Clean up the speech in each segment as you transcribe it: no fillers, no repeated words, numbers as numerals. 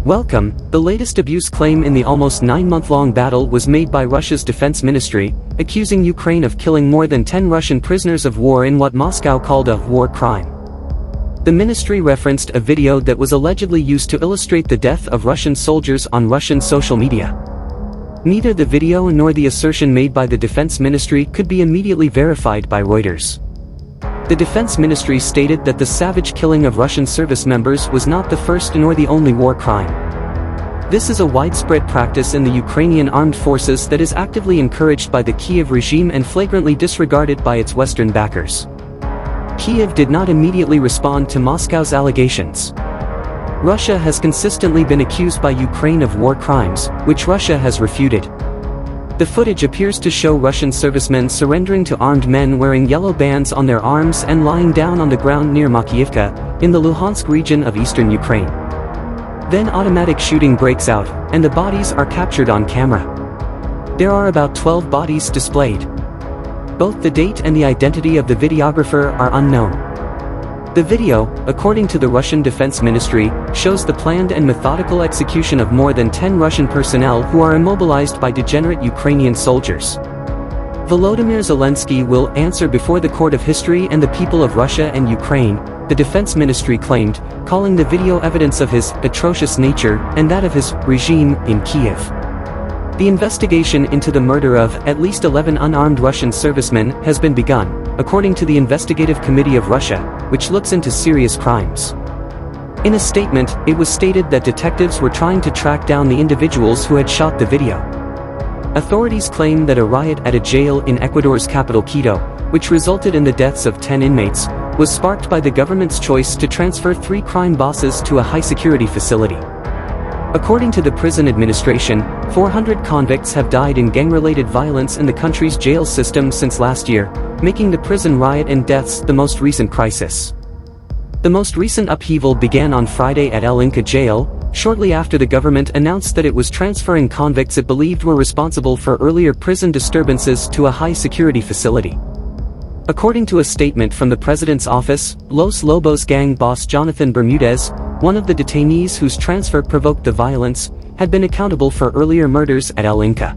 Welcome. The latest abuse claim in the almost 9-month-long battle was made by Russia's defense ministry, accusing Ukraine of killing more than 10 Russian prisoners of war in what Moscow called a war crime. The ministry referenced a video that was allegedly used to illustrate the death of Russian soldiers on Russian social media. Neither the video nor the assertion made by the defense ministry could be immediately verified by Reuters. The defense ministry stated that the savage killing of Russian service members was not the first nor the only war crime. This is a widespread practice in the Ukrainian armed forces that is actively encouraged by the Kyiv regime and flagrantly disregarded by its Western backers. Kyiv did not immediately respond to Moscow's allegations. Russia has consistently been accused by Ukraine of war crimes, which Russia has refuted. The footage appears to show Russian servicemen surrendering to armed men wearing yellow bands on their arms and lying down on the ground near Makiivka, in the Luhansk region of eastern Ukraine. Then automatic shooting breaks out, and the bodies are captured on camera. There are about 12 bodies displayed. Both the date and the identity of the videographer are unknown. The video, according to the Russian Defense Ministry, shows the planned and methodical execution of more than 10 Russian personnel who are immobilized by degenerate Ukrainian soldiers. Volodymyr Zelensky will answer before the court of history and the people of Russia and Ukraine, the Defense Ministry claimed, calling the video evidence of his atrocious nature and that of his regime in Kyiv. The investigation into the murder of at least 11 unarmed Russian servicemen has been begun, according to the Investigative Committee of Russia, which looks into serious crimes. In a statement, it was stated that detectives were trying to track down the individuals who had shot the video. Authorities claim that a riot at a jail in Ecuador's capital Quito, which resulted in the deaths of 10 inmates, was sparked by the government's choice to transfer 3 crime bosses to a high-security facility. According to the prison administration, 400 convicts have died in gang-related violence in the country's jail system since last year, making the prison riot and deaths the most recent crisis. The most recent upheaval began on Friday at El Inca jail, shortly after the government announced that it was transferring convicts it believed were responsible for earlier prison disturbances to a high-security facility. According to a statement from the president's office, Los Lobos gang boss Jonathan Bermudez, one of the detainees whose transfer provoked the violence, had been accountable for earlier murders at El Inca.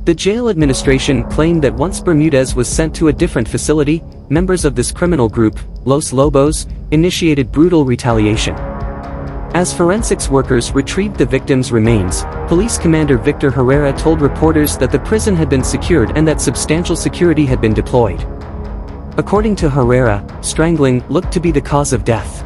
The jail administration claimed that once Bermudez was sent to a different facility, members of this criminal group, Los Lobos, initiated brutal retaliation. As forensics workers retrieved the victims' remains, police commander Victor Herrera told reporters that the prison had been secured and that substantial security had been deployed. According to Herrera, strangling looked to be the cause of death.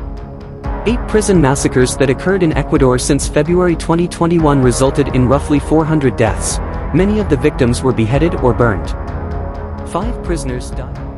8 prison massacres that occurred in Ecuador since February 2021 resulted in roughly 400 deaths. Many of the victims were beheaded or burned. 5 prisoners died.